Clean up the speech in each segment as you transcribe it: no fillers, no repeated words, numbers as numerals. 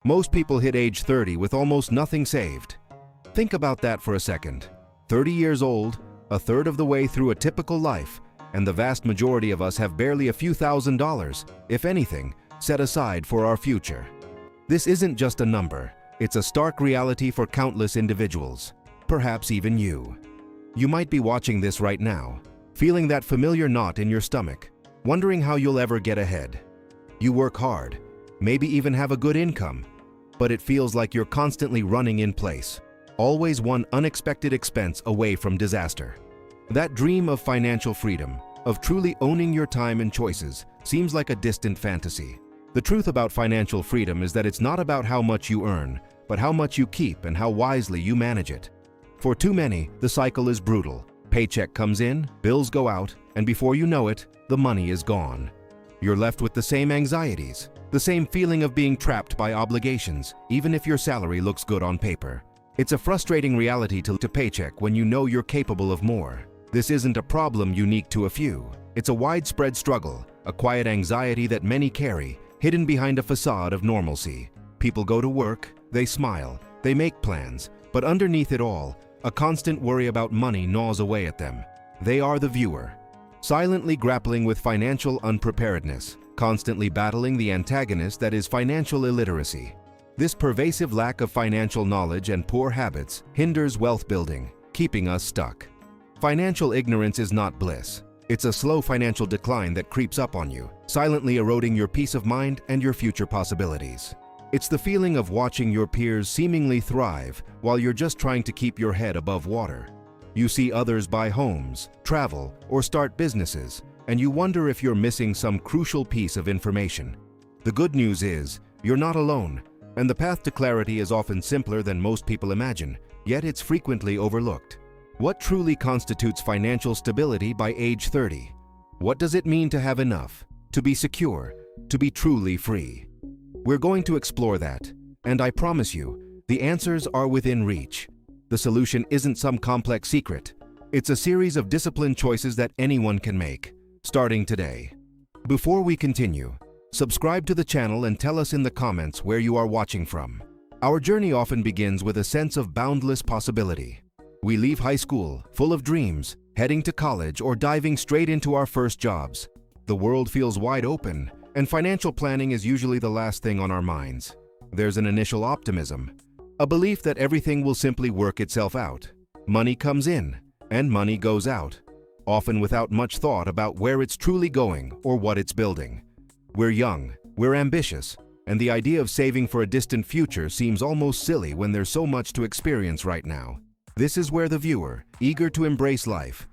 Most people hit age 30 with almost nothing saved. Think about that for a second. 30 years old, a third of the way through a typical life, and the vast majority of us have barely a few $1,000s, if anything, set aside for our future. This isn't just a number, it's a stark reality for countless individuals, perhaps even you. You might be watching this right now, feeling that familiar knot in your stomach, wondering how you'll ever get ahead. You work hard, maybe even have a good income, but it feels like you're constantly running in place, always one unexpected expense away from disaster. That dream of financial freedom, of truly owning your time and choices, seems like a distant fantasy. The truth about financial freedom is that it's not about how much you earn, but how much you keep and how wisely you manage it. For too many, the cycle is brutal. Paycheck comes in, bills go out, and before you know it, the money is gone. You're left with the same anxieties, the same feeling of being trapped by obligations, even if your salary looks good on paper. It's a frustrating reality to paycheck when you know you're capable of more. This isn't a problem unique to a few. It's a widespread struggle, a quiet anxiety that many carry, hidden behind a facade of normalcy. People go to work, they smile, they make plans, but underneath it all, a constant worry about money gnaws away at them. They are the viewer, silently grappling with financial unpreparedness, constantly battling the antagonist that is financial illiteracy. This pervasive lack of financial knowledge and poor habits hinders wealth building, keeping us stuck. Financial ignorance is not bliss. It's a slow financial decline that creeps up on you, silently eroding your peace of mind and your future possibilities. It's the feeling of watching your peers seemingly thrive while you're just trying to keep your head above water. You see others buy homes, travel, or start businesses, and you wonder if you're missing some crucial piece of information. The good news is, you're not alone, and the path to clarity is often simpler than most people imagine, yet it's frequently overlooked. What truly constitutes financial stability by age 30? What does it mean to have enough, to be secure, to be truly free? We're going to explore that, and I promise you, the answers are within reach. The solution isn't some complex secret. It's a series of disciplined choices that anyone can make, starting today. Before we continue, subscribe to the channel and tell us in the comments where you are watching from. Our journey often begins with a sense of boundless possibility. We leave high school, full of dreams, heading to college or diving straight into our first jobs. The world feels wide open, and financial planning is usually the last thing on our minds. There's an initial optimism, a belief that everything will simply work itself out. Money comes in, and money goes out, often without much thought about where it's truly going or what it's building. We're young, we're ambitious, and the idea of saving for a distant future seems almost silly when there's so much to experience right now. This is where the viewer, eager to embrace life,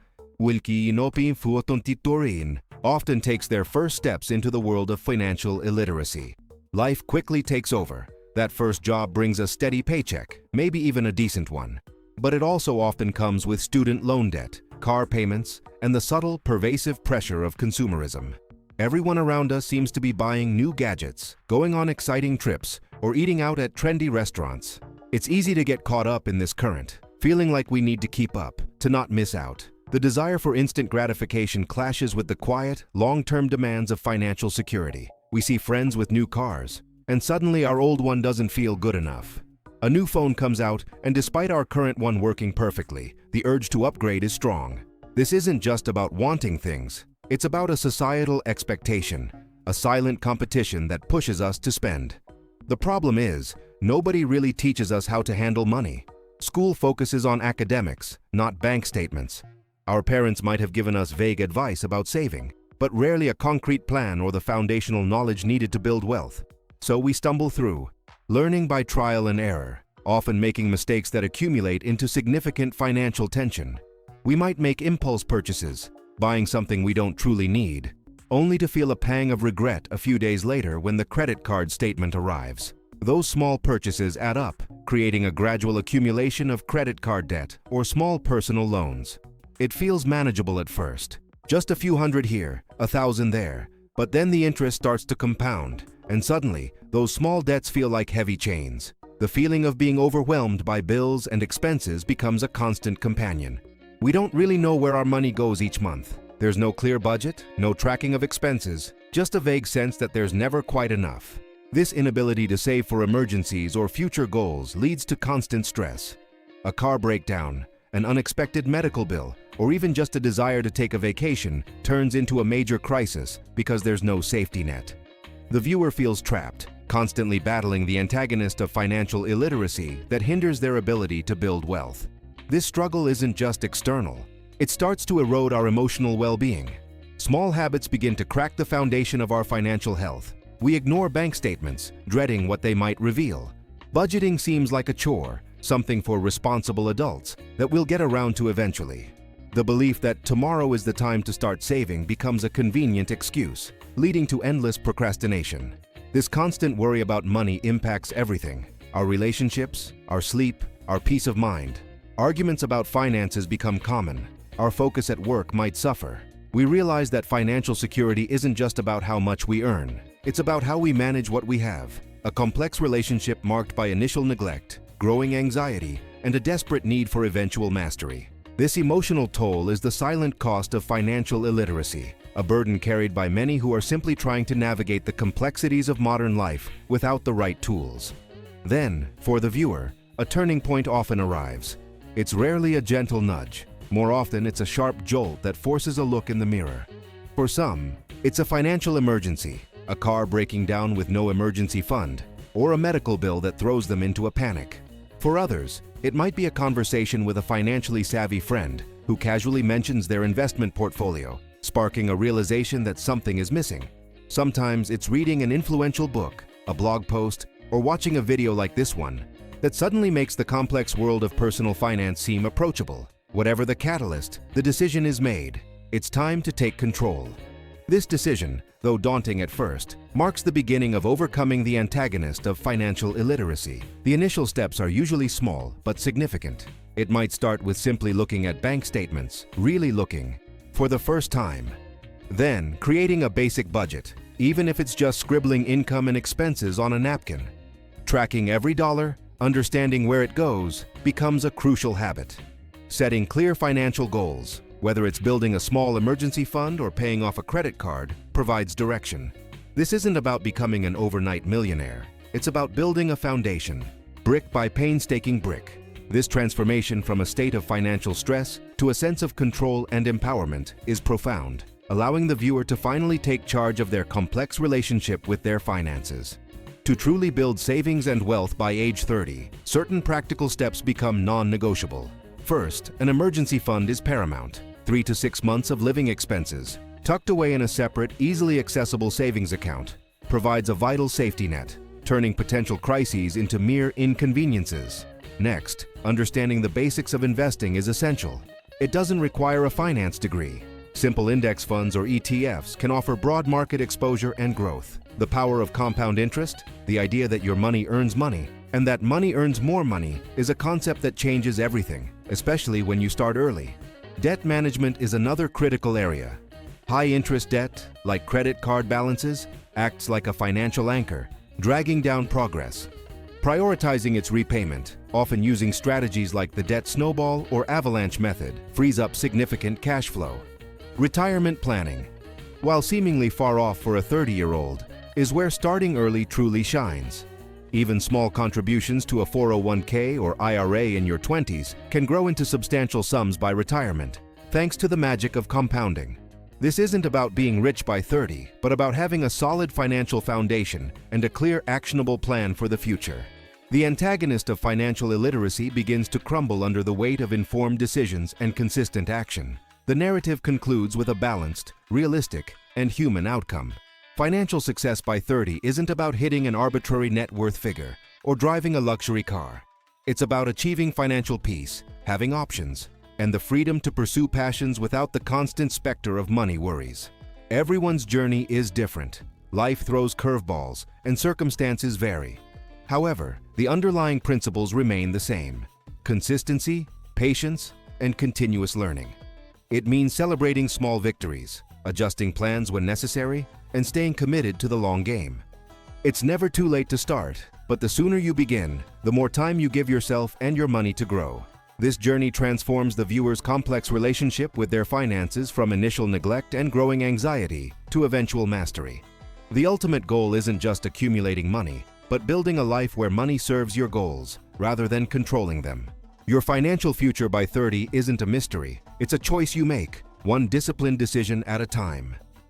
often takes their first steps into the world of financial illiteracy. Life quickly takes over. That first job brings a steady paycheck, maybe even a decent one. But it also often comes with student loan debt, car payments, and the subtle, pervasive pressure of consumerism. Everyone around us seems to be buying new gadgets, going on exciting trips, or eating out at trendy restaurants. It's easy to get caught up in this current, feeling like we need to keep up, to not miss out. The desire for instant gratification clashes with the quiet, long-term demands of financial security. We see friends with new cars, and suddenly our old one doesn't feel good enough. A new phone comes out, and despite our current one working perfectly, the urge to upgrade is strong. This isn't just about wanting things. It's about a societal expectation, a silent competition that pushes us to spend. The problem is, nobody really teaches us how to handle money. School focuses on academics, not bank statements. Our parents might have given us vague advice about saving, but rarely a concrete plan or the foundational knowledge needed to build wealth. So we stumble through, learning by trial and error, often making mistakes that accumulate into significant financial tension. We might make impulse purchases, buying something we don't truly need, only to feel a pang of regret a few days later when the credit card statement arrives. Those small purchases add up, creating a gradual accumulation of credit card debt or small personal loans. It feels manageable at first, just a few hundred here, 1,000 there, but then the interest starts to compound, and suddenly, those small debts feel like heavy chains. The feeling of being overwhelmed by bills and expenses becomes a constant companion. We don't really know where our money goes each month. There's no clear budget, no tracking of expenses, just a vague sense that there's never quite enough. This inability to save for emergencies or future goals leads to constant stress. A car breakdown, an unexpected medical bill, or even just a desire to take a vacation turns into a major crisis because there's no safety net. The viewer feels trapped, constantly battling the antagonist of financial illiteracy that hinders their ability to build wealth. This struggle isn't just external. It starts to erode our emotional well-being. Small habits begin to crack the foundation of our financial health. We ignore bank statements, dreading what they might reveal. Budgeting seems like a chore, something for responsible adults that we'll get around to eventually. The belief that tomorrow is the time to start saving becomes a convenient excuse, leading to endless procrastination. This constant worry about money impacts everything: our relationships, our sleep, our peace of mind. Arguments about finances become common. Our focus at work might suffer. We realize that financial security isn't just about how much we earn. It's about how we manage what we have. A complex relationship marked by initial neglect, growing anxiety, and a desperate need for eventual mastery. This emotional toll is the silent cost of financial illiteracy, a burden carried by many who are simply trying to navigate the complexities of modern life without the right tools. Then, for the viewer, a turning point often arrives. It's rarely a gentle nudge. More often, it's a sharp jolt that forces a look in the mirror. For some, it's a financial emergency, a car breaking down with no emergency fund, or a medical bill that throws them into a panic. For others, it might be a conversation with a financially savvy friend who casually mentions their investment portfolio, sparking a realization that something is missing. Sometimes it's reading an influential book, a blog post, or watching a video like this one that suddenly makes the complex world of personal finance seem approachable. Whatever the catalyst, the decision is made. It's time to take control. This decision, though daunting at first, marks the beginning of overcoming the antagonist of financial illiteracy. The initial steps are usually small but significant. It might start with simply looking at bank statements, really looking, for the first time. Then, creating a basic budget, even if it's just scribbling income and expenses on a napkin. Tracking every dollar, understanding where it goes, becomes a crucial habit. Setting clear financial goals, whether it's building a small emergency fund or paying off a credit card, provides direction. This isn't about becoming an overnight millionaire. It's about building a foundation, brick by painstaking brick. This transformation from a state of financial stress to a sense of control and empowerment is profound, allowing the viewer to finally take charge of their complex relationship with their finances. To truly build savings and wealth by age 30, certain practical steps become non-negotiable. First, an emergency fund is paramount. 3 to 6 months of living expenses, tucked away in a separate, easily accessible savings account, provides a vital safety net, turning potential crises into mere inconveniences. Next, understanding the basics of investing is essential. It doesn't require a finance degree. Simple index funds or ETFs can offer broad market exposure and growth. The power of compound interest, the idea that your money earns money, and that money earns more money, is a concept that changes everything, especially when you start early. Debt management is another critical area. High-interest debt, like credit card balances, acts like a financial anchor, dragging down progress. Prioritizing its repayment, often using strategies like the debt snowball or avalanche method, frees up significant cash flow. Retirement planning, while seemingly far off for a 30-year-old, is where starting early truly shines. Even small contributions to a 401k or IRA in your 20s can grow into substantial sums by retirement, thanks to the magic of compounding. This isn't about being rich by 30, but about having a solid financial foundation and a clear, actionable plan for the future. The antagonist of financial illiteracy begins to crumble under the weight of informed decisions and consistent action. The narrative concludes with a balanced, realistic, and human outcome. Financial success by 30 isn't about hitting an arbitrary net worth figure or driving a luxury car. It's about achieving financial peace, having options, and the freedom to pursue passions without the constant specter of money worries. Everyone's journey is different. Life throws curveballs, and circumstances vary. However, the underlying principles remain the same: consistency, patience, and continuous learning. It means celebrating small victories, adjusting plans when necessary, and staying committed to the long game. It's never too late to start, but the sooner you begin, the more time you give yourself and your money to grow. This journey transforms the viewer's complex relationship with their finances from initial neglect and growing anxiety to eventual mastery. The ultimate goal isn't just accumulating money, but building a life where money serves your goals, rather than controlling them. Your financial future by 30 isn't a mystery. It's a choice you make, one disciplined decision at a time.